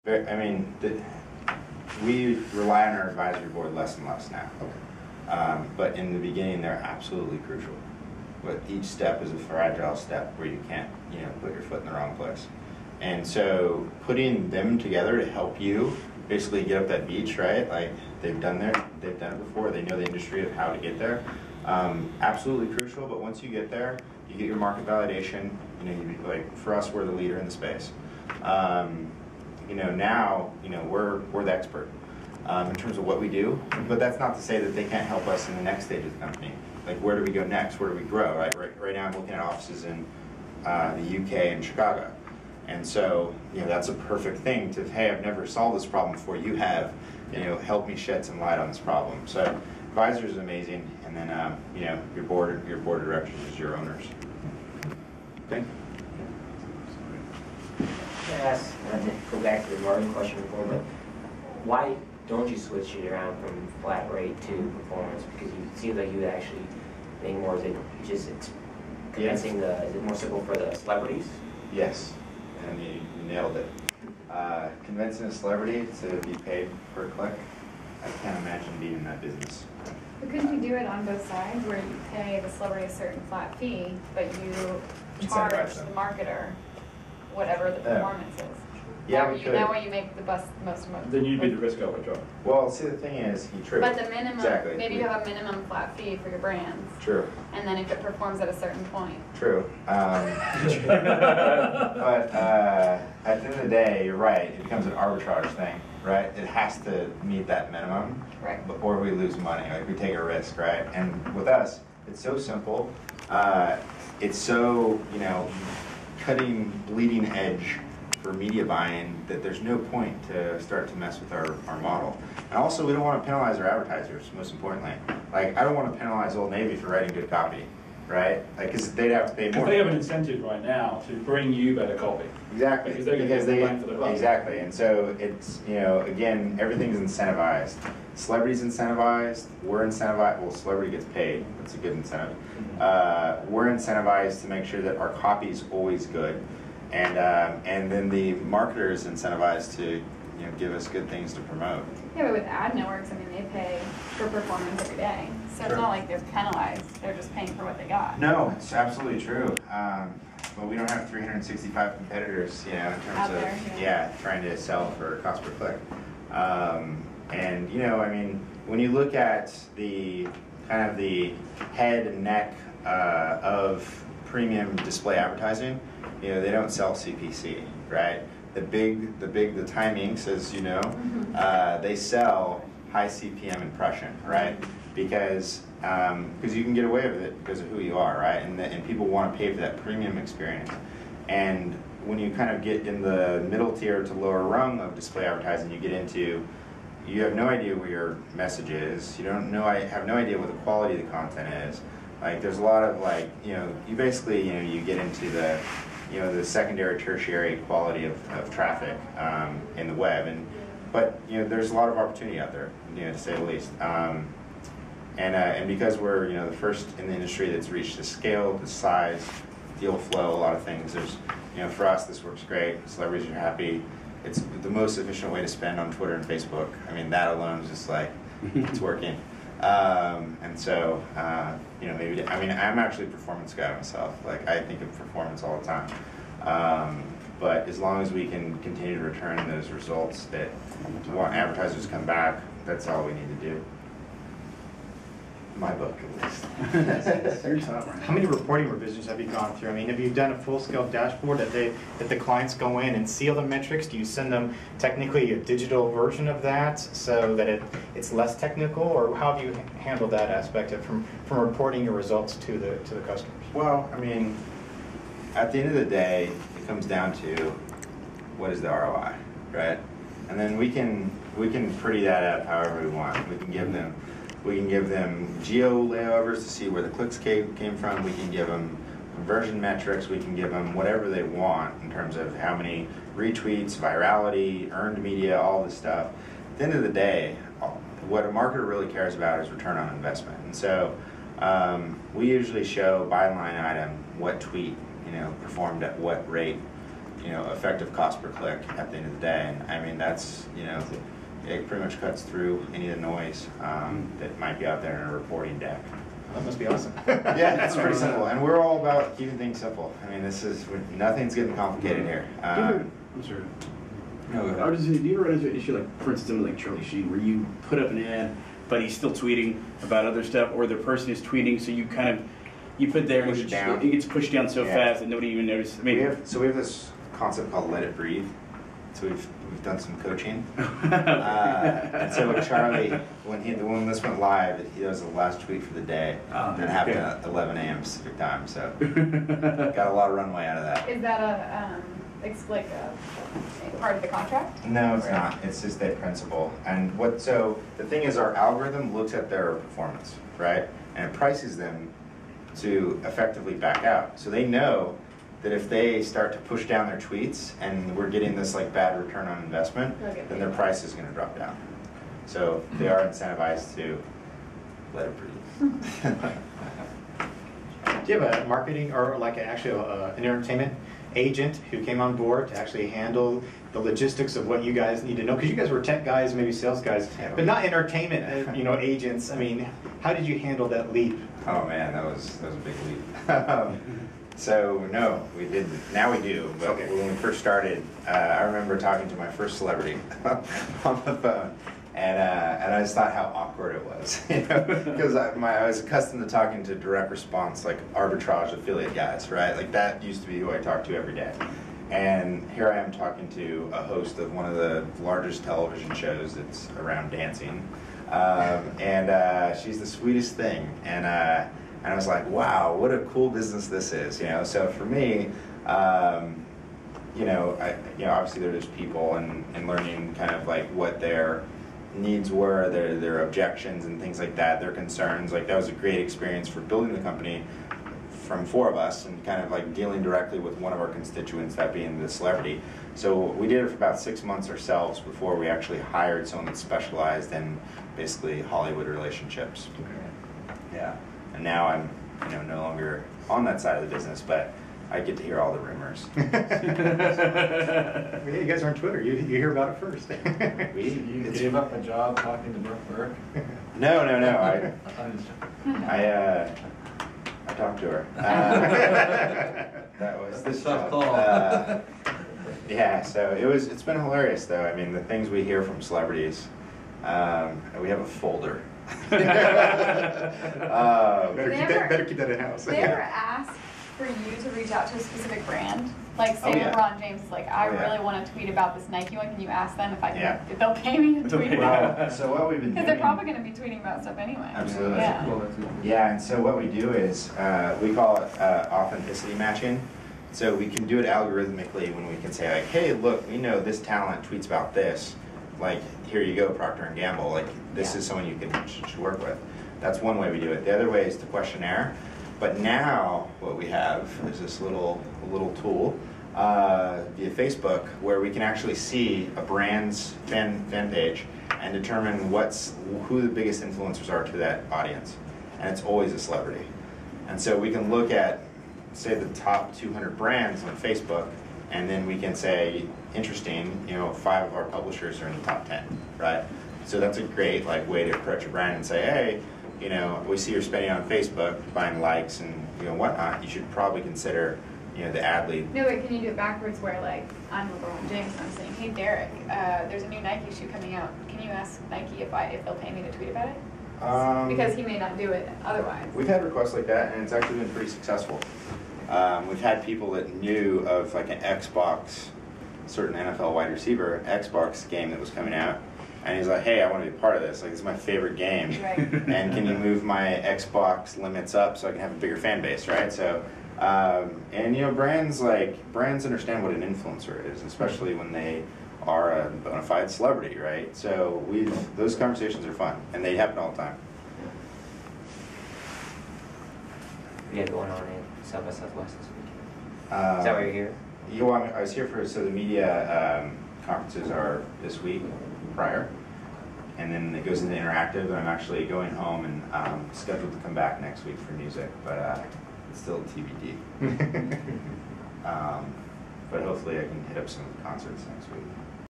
I mean, we rely on our advisory board less and less now. Okay. But in the beginning, they're absolutely crucial. But each step is a fragile step where you can't, put your foot in the wrong place. And so putting them together to help you basically get up that beach, right? Like they've done it before. They know the industry of how to get there. Absolutely crucial. But once you get there, you get your market validation. Like for us, we're the leader in the space. Now, we're the expert in terms of what we do. But that's not to say that they can't help us in the next stage of the company. Like where do we go next? Where do we grow? Right now, I'm looking at offices in the UK and Chicago. And so, that's a perfect thing to, hey, I've never solved this problem before. You have, help me shed some light on this problem. So, advisors is amazing, and then, your board of directors is your owners. Okay. I ask, I did go back to the margin question before, but why don't you switch it around from flat rate to performance? Because it seems like you would actually think more, is it just convincing is it more simple for the celebrities? Yes. And you nailed it. Convincing a celebrity to be paid per click, I can't imagine being in that business. But couldn't you do it on both sides, where you pay the celebrity a certain flat fee, but you charge the marketer whatever the performance is? Yeah, that way you make the most. Then you'd be the risk arbitrage. Well, see, the thing is, But the minimum, exactly. Maybe you have a minimum flat fee for your brands. True. And then if it performs at a certain point. True. But at the end of the day, you're right. It becomes an arbitrage thing, right? It has to meet that minimum, right? Or we lose money. Like we take a risk, right? And with us, it's so simple. It's so cutting, bleeding edge for media buying that there's no point to start to mess with our model. And also, we don't want to penalize our advertisers, most importantly. Like, I don't want to penalize Old Navy for writing good copy, right? Like, because they'd have to pay more. Because they have an incentive right now to bring you better copy. Exactly. Because they're going to get the bang for the buck. Exactly. And so it's, again, everything's incentivized. Celebrity's incentivized. We're incentivized. Well, celebrity gets paid. That's a good incentive. We're incentivized to make sure that our copy is always good. And then the marketer is incentivized to give us good things to promote. Yeah, but with ad networks, I mean, they pay for performance every day. So It's not like they're penalized. They're just paying for what they got. No, it's absolutely true. But we don't have 365 competitors, in terms out of there, trying to sell for cost per click. And I mean, when you look at the kind of the head and neck of premium display advertising, they don't sell CPC, right? The timing says, they sell high CPM impression, right? Because you can get away with it because of who you are, right? And people want to pay for that premium experience. And when you kind of get in the middle tier to lower rung of display advertising, you have no idea where your message is. You have no idea what the quality of the content is. Like there's a lot of you basically you get into the the secondary, tertiary quality of traffic in the web, but there's a lot of opportunity out there, to say the least. And because we're the first in the industry that's reached the scale, the size, deal flow, a lot of things. There's for us this works great. Celebrities are happy. It's the most efficient way to spend on Twitter and Facebook. I mean that alone is just like it's working. And so, I'm actually a performance guy myself. Like, I think of performance all the time. But as long as we can continue to return those results that want advertisers to come back, that's all we need to do. My book, at least. How many reporting revisions have you gone through? I mean, have you done a full-scale dashboard that the clients go in and see all the metrics? Do you send them technically a digital version of that so that it's less technical, or how have you handled that aspect of from reporting your results to the customers? Well, I mean, at the end of the day, it comes down to what is the ROI, right? And then we can pretty that up however we want. We can give them geo layovers to see where the clicks came from. We can give them conversion metrics. We can give them whatever they want in terms of how many retweets, virality, earned media, all this stuff. At the end of the day, what a marketer really cares about is return on investment. And so we usually show by line item what tweet performed at what rate effective cost per click at the end of the day. And I mean, that's, it pretty much cuts through any of the noise that might be out there in a reporting deck. That must be awesome. Yeah, it's pretty simple. And we're all about keeping things simple. I mean, nothing's getting complicated here. I'm sorry. No, go ahead. Do you ever run into an issue, like, for instance, something like Charlie Sheen, where you put up an ad, but he's still tweeting about other stuff, or the person is tweeting, so you kind of, you put there, Push and it down. It gets pushed down so fast that nobody even notices. I mean, we have this concept called Let It Breathe. So we've done some coaching. And so with Charlie, when this went live, he was the last tweet for the day. And it happened at 11 a.m. Pacific time. So got a lot of runway out of that. Is that a part of the contract? No, it's not. It's just a principle. And so the thing is, our algorithm looks at their performance, right? And it prices them to effectively back out. So they know that if they start to push down their tweets and we're getting this like bad return on investment, then their price is going to drop down. So they are incentivized to let it breathe. Do you have a marketing or like an entertainment agent who came on board to actually handle the logistics of what you guys need to know? Because you guys were tech guys, maybe sales guys, but not entertainment, agents. I mean, how did you handle that leap? Oh man, that was a big leap. So no, we didn't. Now we do. But when we first started, I remember talking to my first celebrity on the phone, and I just thought how awkward it was, because I was accustomed to talking to direct response, like arbitrage affiliate guys, right? Like that used to be who I talked to every day. And here I am talking to a host of one of the largest television shows that's around dancing, and she's the sweetest thing, and I was like, wow, what a cool business this is, So for me, obviously they're just people and learning kind of like what their needs were, their objections and things like that, their concerns. Like that was a great experience for building the company from 4 of us and kind of like dealing directly with one of our constituents, that being the celebrity. So we did it for about 6 months ourselves before we actually hired someone that specialized in basically Hollywood relationships. Yeah. And now I'm, no longer on that side of the business, but I get to hear all the rumors. Yeah, you guys are on Twitter. You hear about it first. You gave up a job talking to Brooke Burke? No. I talked to her. That was this tough call. Yeah, so it's been hilarious though. I mean, the things we hear from celebrities. We have a folder. Better keep that in house. They ever ask for you to reach out to a specific brand? Like say LeBron James is like, I really want to tweet about this Nike one. Can you ask them if if they'll pay me to tweet about it? So what we've been doing, because they're probably going to be tweeting about stuff anyway. Absolutely. Yeah. Yeah, and so what we do is we call it authenticity matching. So we can do it algorithmically when we can say like, hey, look, we know this talent tweets about this. Like, here you go, Procter & Gamble. Like, this is someone you should work with. That's one way we do it. The other way is to questionnaire. But now what we have is this little tool via Facebook where we can actually see a brand's fan page and determine who the biggest influencers are to that audience. And it's always a celebrity. And so we can look at, say, the top 200 brands on Facebook, and then we can say, interesting, 5 of our publishers are in the top 10, right? So that's a great way to approach a brand and say, hey, we see you're spending on Facebook, buying likes and whatnot. You should probably consider, the ad lead. No, wait, can you do it backwards where I'm LeBron James and I'm saying, hey Derek, there's a new Nike shoe coming out. Can you ask Nike if they'll pay me to tweet about it? Because he may not do it otherwise. We've had requests like that, and it's actually been pretty successful. We've had people that knew of an Xbox, certain NFL wide receiver, Xbox game that was coming out, and he's like, hey, I want to be part of this. Like, it's my favorite game. Right. And can you move my Xbox limits up so I can have a bigger fan base, right? So, brands understand what an influencer is, especially when they are a bona fide celebrity, right? So those conversations are fun, and they happen all the time. We had going on in South by Southwest this weekend. Is that why you're here? I was here so the media conferences are this week prior, and then it goes into interactive, and I'm actually going home and scheduled to come back next week for music, but it's still TBD. but hopefully I can hit up some concerts next week.